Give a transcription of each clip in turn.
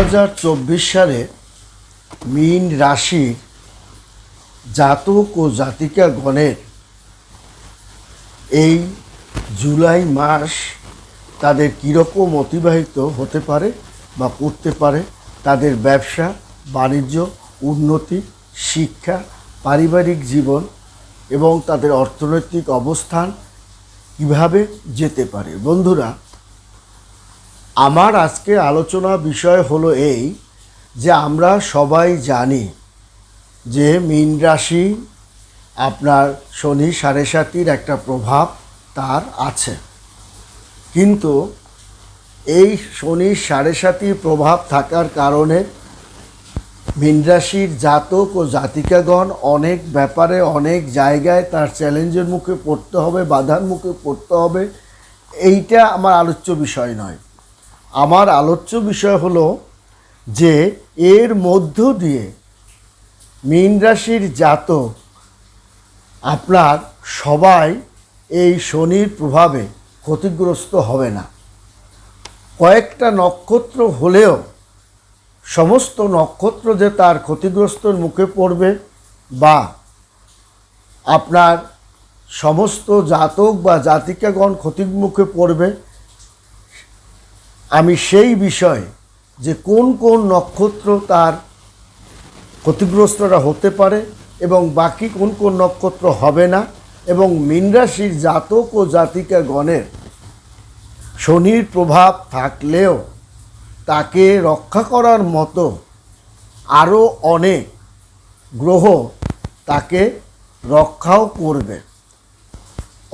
2024 সালে মীন রাশির জাতক ও জাতিকাগণের এই জুলাই মাস তাদের কীরকম অতিবাহিত হতে পারে বা করতে পারে, তাদের ব্যবসা বাণিজ্য, উন্নতি, শিক্ষা, পারিবারিক জীবন এবং তাদের অর্থনৈতিক অবস্থান কিভাবে যেতে পারে। বন্ধুরা, আমার আজকে আলোচনা বিষয় হলো এই যে আমরা সবাই জানি যে মীন রাশি আপনার শনি 7.5 একটা প্রভাব তার আছে, কিন্তু এই শনি 7.5 প্রভাব থাকার কারণে মীন রাশির জাতক ও জাতিকাগণ অনেক ব্যাপারে অনেক জায়গায় তার চ্যালেঞ্জের মুখে পড়তে হবে, বাধার মুখে পড়তে হবে। এইটা আমার আলোচ্য বিষয় নয়। আমার আলোচ্য বিষয় হলো যে এর মধ্য দিয়ে মীন রাশির জাতক আপনার সবাই এই শনির প্রভাবে ক্ষতিগ্রস্ত হবে না। কয়েকটা নক্ষত্র হলেও সমস্ত নক্ষত্র যে তার ক্ষতিগ্রস্তর মুখে পড়বে বা আপনার সমস্ত জাতক বা জাতিকাগণ ক্ষতির মুখে পড়বে, আমি সেই বিষয়ে যে কোন কোন নক্ষত্র তার ক্ষতিগ্রস্তরা হতে পারে এবং বাকি কোন কোন নক্ষত্র হবে না, এবং মীন রাশির জাতক ও জাতিকাগণের শনির প্রভাব থাকলেও তাকে রক্ষা করার মতো আরও অনেক গ্রহ তাকে রক্ষাও করবে।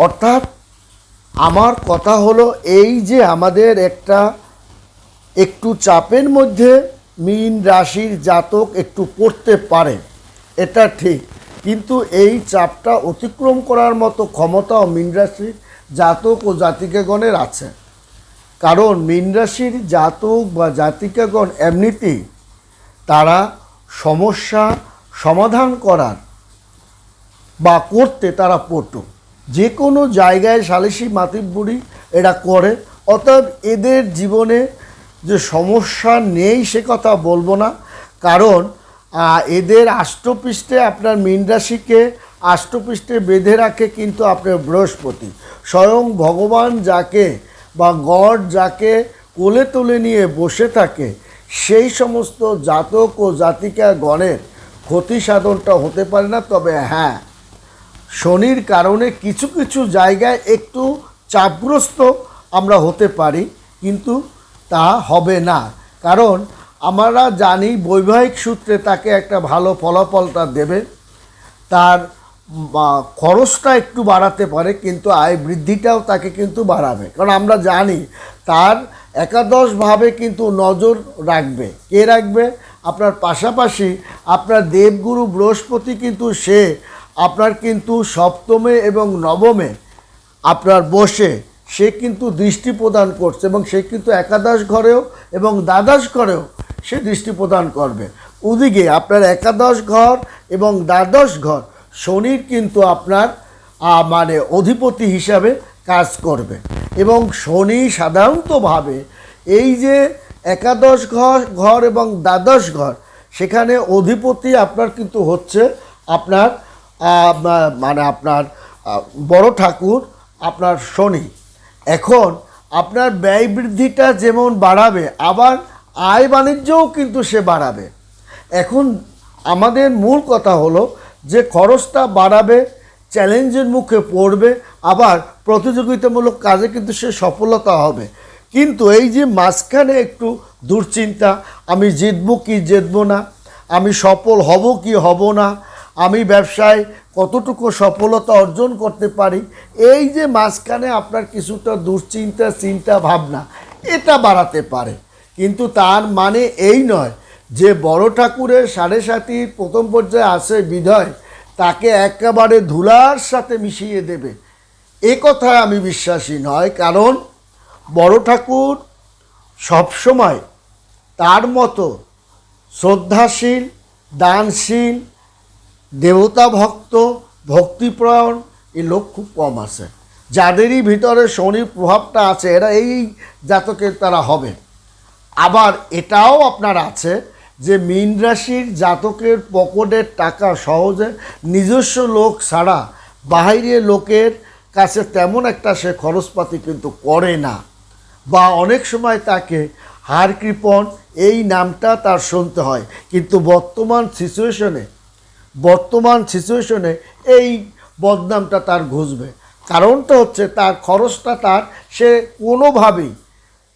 অর্থাৎ আমার কথা হলো এই যে আমাদের একটু চাপের মধ্যে মীন রাশির জাতক একটু পড়তে পারে, এটা ঠিক, কিন্তু এই চাপটা অতিক্রম করার মতো ক্ষমতাও মীন রাশির জাতক ও জাতিকাগণের আছে। কারণ মীন রাশির জাতক বা জাতিকাগণ এমনিতেই তারা সমস্যা সমাধান করার বা করতে তারা পটু, যে কোনো জায়গায় সালিসি মাতব্বরি এরা করে। অতএব এদের জীবনে যে সমস্যা নেই সে কথা বলবো না, কারণ এদের আষ্টপৃষ্ঠে আপনার মীন রাশিকে আষ্টপৃষ্ঠে বেঁধে রাখে কিন্তু আপনার বৃহস্পতি, স্বয়ং ভগবান যাকে বা গড যাকে কোলে তুলে নিয়ে বসে থাকে, সেই সমস্ত জাতক ও জাতিকাগণের ক্ষতি সাধনটা হতে পারে না। তবে হ্যাঁ, শনির কারণে কিছু কিছু জায়গায় একটু চাপগ্রস্ত আমরা হতে পারি, কিন্তু তা হবে না। কারণ আমরা জানি বৈবাহিক সূত্রে তাকে একটা ভালো ফলাফলটা দেবে, তার খরচটা একটু বাড়াতে পারে, কিন্তু আয় বৃদ্ধিটাও তাকে কিন্তু বাড়াবে। কারণ আমরা জানি তার একাদশভাবে কিন্তু নজর রাখবে। কে রাখবে? আপনার পাশাপাশি আপনার দেবগুরু বৃহস্পতি, কিন্তু সে আপনার কিন্তু সপ্তমে এবং নবমে আপনার বসে সে কিন্তু দৃষ্টি প্রদান করছে, এবং সে কিন্তু একাদশ ঘরেও এবং দ্বাদশ ঘরেও সে দৃষ্টি প্রদান করবে। ওদিকে আপনার একাদশ ঘর এবং দ্বাদশ ঘর শনির কিন্তু আপনার অধিপতি হিসাবে কাজ করবে। এবং শনি সাধারণতভাবে এই যে একাদশ ঘর এবং দ্বাদশ ঘর, সেখানে অধিপতি আপনার কিন্তু হচ্ছে আপনার আপনার বড় ঠাকুর আপনার শনি। এখন আপনার ব্যয় বৃদ্ধিটা যেমন বাড়াবে, আবার আয় বাণিজ্যও কিন্তু সে বাড়াবে। এখন আমাদের মূল কথা হলো যে খরচটা বাড়াবে, চ্যালেঞ্জের মুখে পড়বে, আবার প্রতিযোগিতামূলক কাজে কিন্তু সে সফলতা হবে। কিন্তু এই যে মাঝখানে একটু দুশ্চিন্তা, আমি জিতবো কি জিতবো না, আমি সফল হব কি হব না, আমি ব্যবসায় কতটুকু সফলতা অর্জন করতে পারি, এই যে মাঝখানে আপনার কিছুটা দুশ্চিন্তা, চিন্তা ভাবনা এটা বাড়াতে পারে। কিন্তু তার মানে এই নয় যে বড় ঠাকুরের 7.5 প্রথম পর্যায়ে আসে বিধায় তাকে একেবারে ধুলার সাথে মিশিয়ে দেবে, এ কথায় আমি বিশ্বাসী নয়। কারণ বড় ঠাকুর সবসময় তার মতো শ্রদ্ধাশীল, দানশীল, দেবতা ভক্ত, ভক্তিপ্রয়ণ এই লোক খুব কম আছে। যাদেরই ভিতরে শনির প্রভাবটা আছে এরা এই জাতকের তারা হবে। আবার এটাও আপনার আছে যে মীন রাশির জাতকের পকেটের টাকা সহজে নিজস্ব লোক ছাড়া বাইরে লোকের কাছে তেমন একটা সে খরচপাতি কিন্তু করে না, বা অনেক সময় তাকে হাড় কৃপণ এই নামটা তার শুনতে হয়। কিন্তু বর্তমান সিচুয়েশনে এই বদনামটা তার ঘুষবে। কারণটা হচ্ছে তার খরচটা সে কোনোভাবেই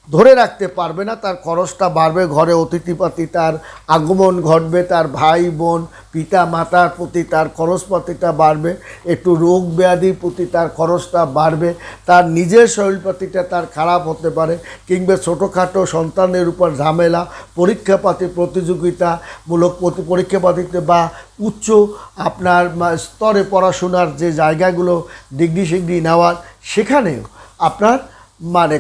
ধরে রাখতে পারবে না, তার খরচটা বাড়বে, ঘরে অতিথিপাতি তার আগমন ঘটবে, তার ভাই বোন পিতা মাতার প্রতি তার খরচপাতিটা বাড়বে, একটু রোগ ব্যাধির প্রতি তার খরচটা বাড়বে, তার নিজের শরীরপাতিটা তার খারাপ হতে পারে, কিংবা ছোটোখাটো সন্তানের উপর ঝামেলা, পরীক্ষাপাতি প্রতিযোগিতামূলক পরীক্ষাপাতিতে বা উচ্চ আপনার স্তরে পড়াশোনার যে জায়গাগুলো ডিগ্রি নেওয়ার, সেখানেও আপনার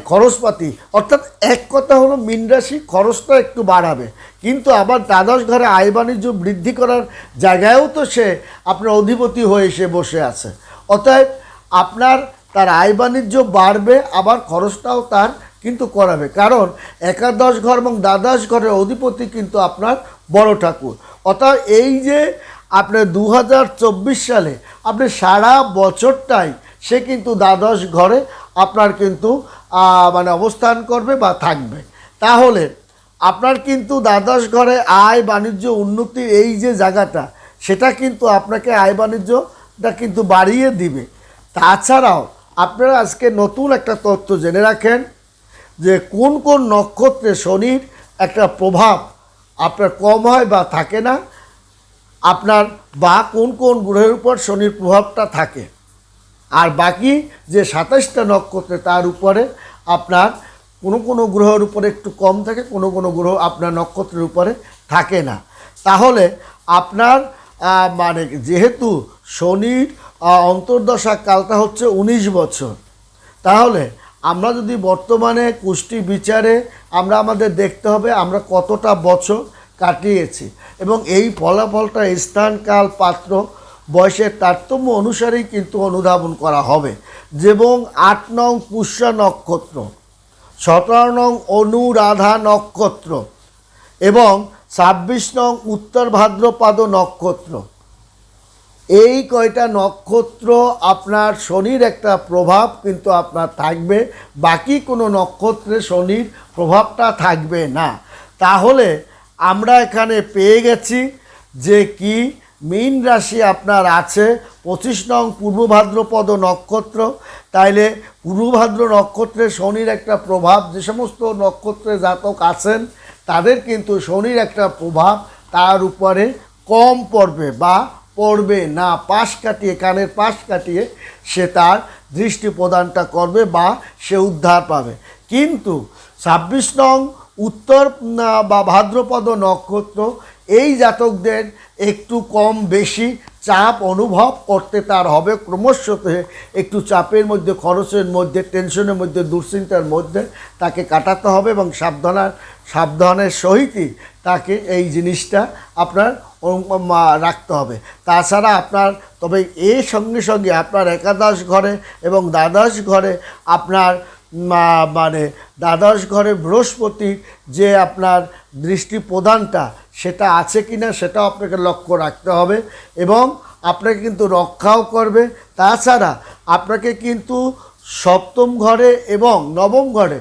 খরচপাতি, অর্থাৎ এক কথা হলো মীন রাশি খরচটা একটু বাড়াবে, কিন্তু আবার দ্বাদশ ঘরে আয় বাণিজ্য বৃদ্ধি করার জায়গায়ও তো সে আপনার অধিপতি হয়ে সে বসে আছে। অতএব আপনার তার আয় বাণিজ্য বাড়বে, আবার খরচটাও তার কিন্তু করাবে, কারণ একাদশ ঘর এবং দ্বাদশ ঘরের অধিপতি কিন্তু আপনার বড় ঠাকুর। অর্থাৎ এই যে আপনার 2024 সালে আপনি সারা বছরটাই সে কিন্তু দ্বাদশ ঘরে আপনার কিন্তু অবস্থান করবে বা থাকবে। তাহলে আপনার কিন্তু দ্বাদশ ঘরে আয় বাণিজ্য উন্নতির এই যে জায়গাটা, সেটা কিন্তু আপনাকে আয় বাণিজ্যটা কিন্তু বাড়িয়ে দিবে। তাছাড়াও আপনারা আজকে নতুন একটা তথ্য জেনে রাখেন যে কোন কোন নক্ষত্রে শনির একটা প্রভাব আপনার কম হয় বা থাকে না, আপনার বা কোন কোন গ্রহের উপর শনির প্রভাবটা থাকে, আর বাকি যে 27টা নক্ষত্রে তার উপরে আপনার কোনো গ্রহের উপরে একটু কম থাকে, কোনো গ্রহ আপনার নক্ষত্রের উপরে থাকে না। তাহলে আপনার যেহেতু শনির অন্তর্দশা কালটা হচ্ছে 19 বছর, তাহলে আমরা যদি বর্তমানে কুষ্টি বিচারে আমাদের দেখতে হবে আমরা কতটা বছর কাটিয়েছি, এবং এই ফলাফলটা স্থান কাল পাত্র বয়সের তারতম্য অনুসারেই কিন্তু অনুধাবন করা হবে। যেমন 8 নং পুষ্যা নক্ষত্র, 17 নং অনুরাধা নক্ষত্র এবং 26 নং উত্তর ভাদ্রপদ নক্ষত্র, এই কয়টা নক্ষত্র আপনার শনির একটা প্রভাব কিন্তু আপনার থাকবে, বাকি কোনো নক্ষত্রে শনির প্রভাবটা থাকবে না। তাহলে আমরা এখানে পেয়ে গেছি যে কি মীন রাশি আপনার আছে 25 নং পূর্ব ভাদ্রপদ নক্ষত্র। তাইলে পূর্ব ভাদ্র নক্ষত্রে শনির একটা প্রভাব, যে সমস্ত নক্ষত্রে জাতক আছেন তাদের কিন্তু শনির একটা প্রভাব তার উপরে কম পড়বে বা পড়বে না, পাশ কাটিয়ে কানের পাশ কাটিয়ে সে তার দৃষ্টি প্রদানটা করবে বা সে উদ্ধার পাবে। কিন্তু 26 নং উত্তর বা ভাদ্রপদ নক্ষত্র এই জাতকদের একটু কম বেশি চাপ অনুভব করতে তার হবে, ক্রমশ একটু চাপের মধ্যে, খরচের মধ্যে, টেনশনের মধ্যে, দুশ্চিন্তার মধ্যে তাকে কাটাতে হবে, এবং সাবধানের সহিতই তাকে এই জিনিসটা আপনার রাখতে হবে। তাছাড়া আপনার তবে এর সঙ্গে সঙ্গে আপনার একাদশ ঘরে এবং দ্বাদশ ঘরে আপনার দ্বাদশ ঘরে বৃহস্পতি যে আপনার দৃষ্টি প্রদানটা সেটা আছে কি না সেটাও আপনাকে লক্ষ্য রাখতে হবে, এবং আপনাকে কিন্তু রক্ষাও করবে। তাছাড়া আপনাকে কিন্তু সপ্তম ঘরে এবং নবম ঘরে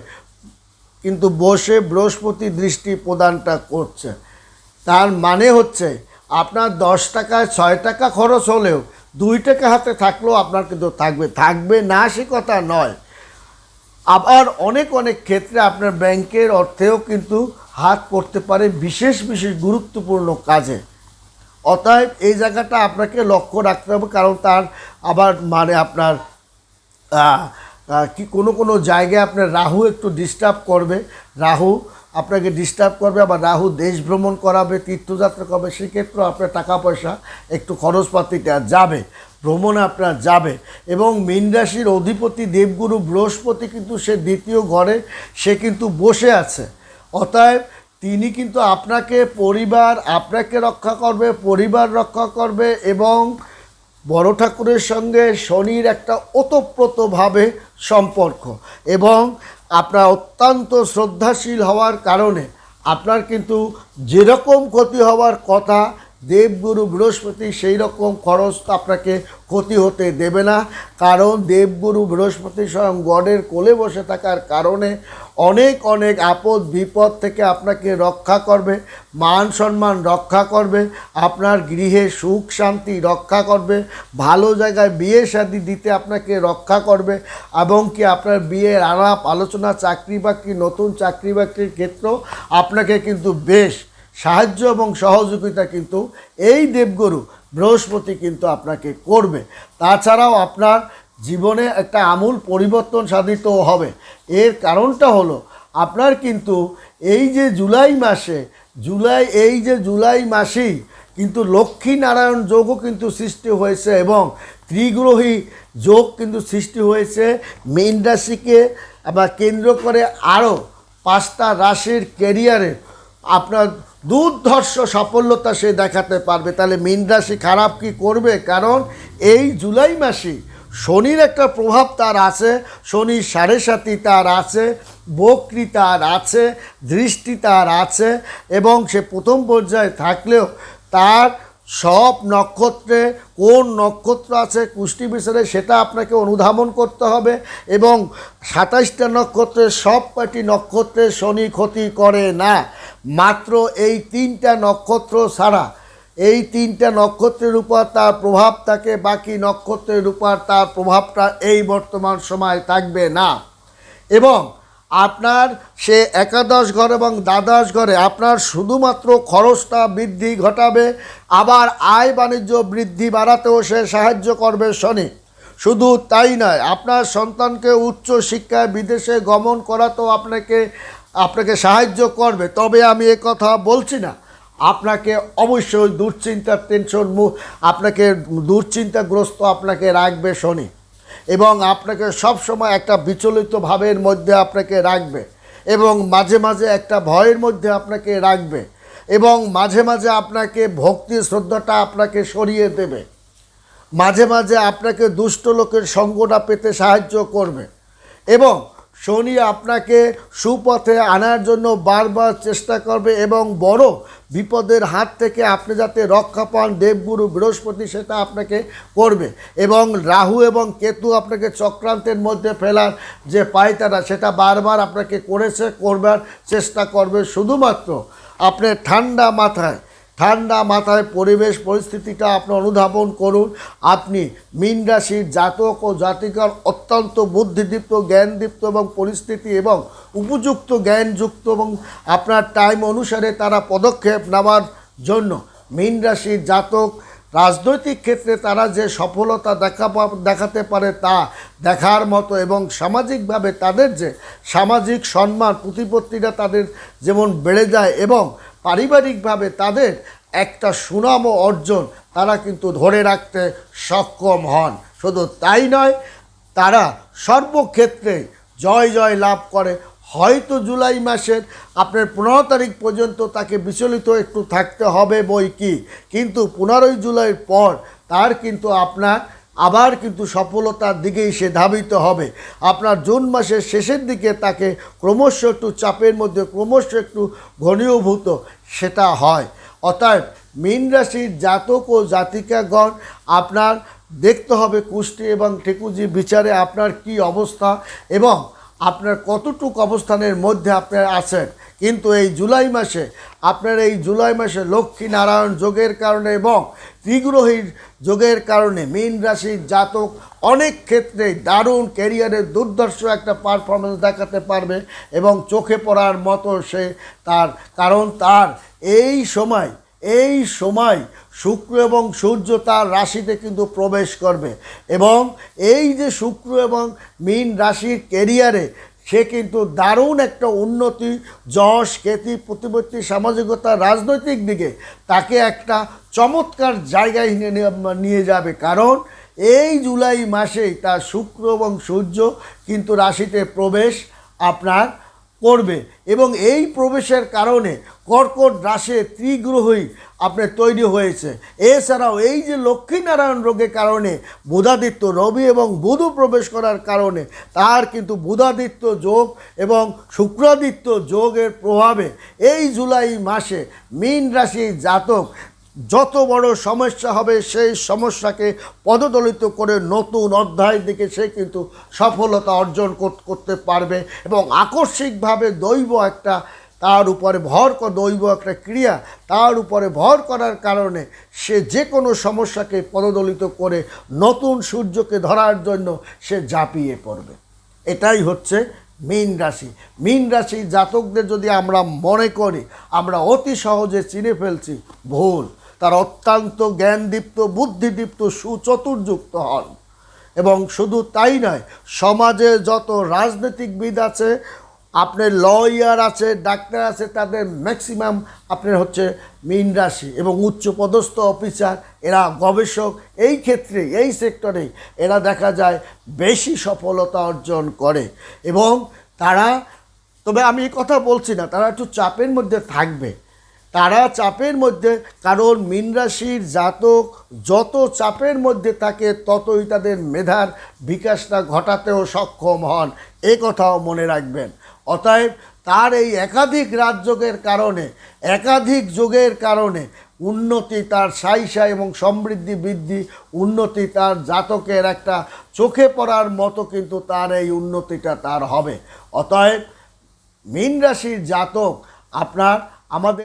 কিন্তু বসে বৃহস্পতি দৃষ্টি প্রদানটা করছে। তার মানে হচ্ছে আপনার 10 টাকায় 6 টাকা খরচ হলেও 2 টাকা হাতে থাকলেও আপনার কিন্তু থাকবে না সে কথা নয়। আবার অনেক ক্ষেত্রে আপনার ব্যাংকের অর্থেও কিন্তু হাত পড়তে পারে বিশেষ গুরুত্বপূর্ণ কাজে। অতএব এই জায়গাটা আপনাকে লক্ষ্য রাখতে হবে, কারণ তার আবার আপনার কি কোনো জায়গায় আপনার রাহু একটু ডিস্টার্ব করবে, আবার রাহু দেশ ভ্রমণ করাবে, তীর্থযাত্রা করবে, সেক্ষেত্রেও আপনার টাকা পয়সা একটু খরচপাতিটা যাবে, ভ্রমণে আপনার যাবে। এবং মীন রাশির অধিপতি দেবগুরু বৃহস্পতি কিন্তু সে দ্বিতীয় ঘরে সে কিন্তু বসে আছে। অতএব তিনি কিন্তু আপনাকে রক্ষা করবে, পরিবার রক্ষা করবে, এবং বড় ঠাকুরের সঙ্গে শনির একটা ওতপ্রোতভাবে সম্পর্ক এবং আপনার অত্যন্ত শ্রদ্ধাশীল হওয়ার কারণে আপনার কিন্তু যেরকম ক্ষতি হওয়ার কথা দেবগুরু বৃহস্পতি সেই রকম খরচ আপনাকে ক্ষতি হতে দেবে না। কারণ দেবগুরু বৃহস্পতি স্বয়ং গডের কোলে বসে থাকার কারণে অনেক অনেক আপদ বিপদ থেকে আপনাকে রক্ষা করবে, মান সম্মান রক্ষা করবে, আপনার গৃহে সুখ শান্তি রক্ষা করবে, ভালো জায়গায় বিয়ে শাদী দিতে আপনাকে রক্ষা করবে এবং কি আপনার বিয়ের আলাপ আলোচনা চাকরি বাকরি নতুন চাকরি বাকরির ক্ষেত্রেও আপনাকে কিন্তু বেশ সাহায্য এবং সহযোগিতা কিন্তু এই দেবগুরু বৃহস্পতি কিন্তু আপনাকে করবে। তাছাড়াও আপনার জীবনে একটা আমূল পরিবর্তন সাধিত হবে। এর কারণটা হলো আপনার কিন্তু এই যে জুলাই মাসেই কিন্তু লক্ষ্মী নারায়ণ যোগও কিন্তু সৃষ্টি হয়েছে এবং ত্রিগ্রহী যোগ কিন্তু সৃষ্টি হয়েছে। মীন রাশিকে আবার কেন্দ্র করে আরও 5টা রাশির ক্যারিয়ারে আপনার দুর্ধর্ষ সাফল্যতা সে দেখাতে পারবে। তাহলে মীন রাশি খারাপ কি করবে? কারণ এই জুলাই মাসে শনির একটা প্রভাব তার আছে, শনির 7.5 তার আছে, বক্রী তার আছে, দৃষ্টি তার আছে এবং সে প্রথম পর্যায়ে থাকলেও তার সব নক্ষত্রে কোন নক্ষত্র আছে কুষ্টি বিচারে সেটা আপনাকে অনুধাবন করতে হবে এবং 27টা নক্ষত্রের সব কয়টি নক্ষত্রে শনি ক্ষতি করে না। মাত্র এই 3টা নক্ষত্র ছাড়া এই 3টা নক্ষত্রের উপর তার প্রভাব থাকে, বাকি নক্ষত্রের উপর তার প্রভাবটা এই বর্তমান সময় থাকবে না। এবং আপনার সে একাদশ ঘর এবং দ্বাদশ ঘরে আপনার শুধুমাত্র খরচটা বৃদ্ধি ঘটাবে, আবার আয় বাণিজ্য বৃদ্ধি বাড়াতেও সে সাহায্য করবে শনি। শুধু তাই নয়, আপনার সন্তানকে উচ্চ শিক্ষায় বিদেশে গমন করাতেও আপনাকে সাহায্য করবে। তবে আমি কথা বলছি না আপনাকে অবশ্যই দুশ্চিন্তাগ্রস্ত আপনাকে রাখবে শনি এবং আপনাকে সব সময় একটা বিচলিত ভাবের মধ্যে আপনাকে রাখবে এবং মাঝে মাঝে একটা ভয়ের মধ্যে আপনাকে রাখবে এবং মাঝে মাঝে আপনাকে ভক্তি শ্রদ্ধাটা আপনাকে সরিয়ে দেবে, মাঝে মাঝে আপনাকে দুষ্ট লোকের সঙ্গটা পেতে সাহায্য করবে এবং শনি আপনাকে সুপথে আনার জন্য বারবার চেষ্টা করবে এবং বড় বিপদের হাত থেকে আপনি যাতে রক্ষা পান দেবগুরু বৃহস্পতি সেটা আপনাকে করবে এবং রাহু এবং কেতু আপনাকে চক্রান্তের মধ্যে ফেলার যে পায়তারা সেটা বারবার আপনাকে করবার চেষ্টা করবে। শুধুমাত্র আপনি ঠান্ডা মাথায় পরিবেশ পরিস্থিতিটা আপনি অনুধাবন করুন। আপনি মীন রাশির জাতক ও জাতিকার অত্যন্ত বুদ্ধিদীপ্ত জ্ঞানদীপ্ত এবং পরিস্থিতি এবং উপযুক্ত জ্ঞানযুক্ত এবং আপনার টাইম অনুসারে তারা পদক্ষেপ নেওয়ার জন্য মীন রাশির জাতক রাজনৈতিক ক্ষেত্রে তারা যে সফলতা দেখাতে পারে তা দেখার মতো এবং সামাজিকভাবে তাদের যে সামাজিক সম্মান প্রতিপত্তিটা তাদের যেমন বেড়ে যায় এবং পারিবারিকভাবে তাদের একটা সুনাম ও অর্জন তারা কিন্তু ধরে রাখতে সক্ষম হন। শুধু তাই নয়, তারা সর্বক্ষেত্রে জয় লাভ করে। হয়তো জুলাই মাসের আপনার 15 তারিখ পর্যন্ত তাকে বিচলিত একটু থাকতে হবে বই কি, কিন্তু 15ই জুলাইয়ের পর তার কিন্তু আপনার আবার কিন্তু সফলতার দিকেই সে ধাবিত হবে। আপনার জুন মাসের শেষের দিকে তাকে ক্রমশ একটু চাপের মধ্যে ক্রমশ একটু ঘনীভূত সেটা হয়। অতএব মীন রাশির জাতক ও জাতিকাগণ আপনার দেখতে হবে কুষ্টি এবং ঠেকুজি বিচারে আপনার কি অবস্থা এবং আপনার কতটুকু অবস্থানের মধ্যে আপনার আছেন। কিন্তু এই জুলাই মাসে লক্ষ্মী নারায়ণ যোগের কারণে এবং ত্রিগ্রহীর যোগের কারণে মীন রাশির জাতক অনেক ক্ষেত্রে দারুণ ক্যারিয়ারের দুর্ধর্ষ একটা পারফরমেন্স দেখাতে পারবে এবং চোখে পড়ার মতো সে তার এই সময় শুক্র এবং সূর্য তার রাশিতে কিন্তু প্রবেশ করবে এবং এই যে শুক্র এবং মীন রাশির ক্যারিয়ারে সে কিন্তু দারুণ একটা উন্নতি, যশ, খ্যাতি, প্রতিপত্তি, সামাজিকতা, রাজনৈতিক দিকে তাকে একটা চমৎকার জায়গায় নিয়ে যাবে। কারণ এই জুলাই মাসেই তার শুক্র এবং সূর্য কিন্তু রাশিতে প্রবেশ আপনার করবে এবং এই প্রবেশের কারণে কর্কট রাশে ত্রিগ্রহই আপনার তৈরি হয়েছে। এছাড়াও এই যে লক্ষ্মীনারায়ণ রোগের কারণে বুধাদিত্য রবি এবং বুধ প্রবেশ করার কারণে তার কিন্তু বুধাদিত্য যোগ এবং শুক্রাদিত্য যোগের প্রভাবে এই জুলাই মাসে মীন রাশির জাতক যত বড় সমস্যা হবে সেই সমস্যাকে পদদলিত করে নতুন অধ্যায়ের দিকে সে কিন্তু সফলতা অর্জন করতে পারবে এবং আকস্মিকভাবে দৈব একটা তার উপরে দৈব একটা ক্রিয়া তার উপরে ভর করার কারণে সে যে কোনো সমস্যাকে পদদলিত করে নতুন সূর্যকে ধরার জন্য সে ঝাঁপিয়ে পড়বে। এটাই হচ্ছে মীন রাশি। মীন রাশির জাতকদের যদি আমরা মনে করি আমরা অতি সহজে চিনে ফেলছি, ভুল। তার অত্যন্ত জ্ঞানদীপ্ত বুদ্ধিদীপ্ত সুচতুর্যুক্ত হন এবং শুধু তাই নয়, সমাজে যত রাজনীতিকবিদ আছে, আপনার লয়ার আছে, ডাক্তার আছে, তাদের ম্যাক্সিমাম আপনার হচ্ছে মীন রাশি এবং উচ্চপদস্থ অফিসার, এরা গবেষক, এই ক্ষেত্রে এই সেক্টরে এরা দেখা যায় বেশি সফলতা অর্জন করে এবং তারা, তবে আমি এই কথা বলছি না তারা একটু চাপের মধ্যে থাকবে, তারা চাপের মধ্যে, কারণ মীন রাশির জাতক যত চাপের মধ্যে থাকে ততই তাদের মেধার বিকাশটা ঘটাতেও সক্ষম হন, এ কথাও মনে রাখবেন। অতএব তার এই একাধিক রাজযোগের কারণে, একাধিক যোগের কারণে উন্নতি তার সাইসা এবং সমৃদ্ধি বৃদ্ধি, উন্নতি তার জাতকের একটা চোখে পড়ার মতো কিন্তু তার এই উন্নতিটা তার হবে। অতএব মীন রাশির জাতক আপনার আমাদের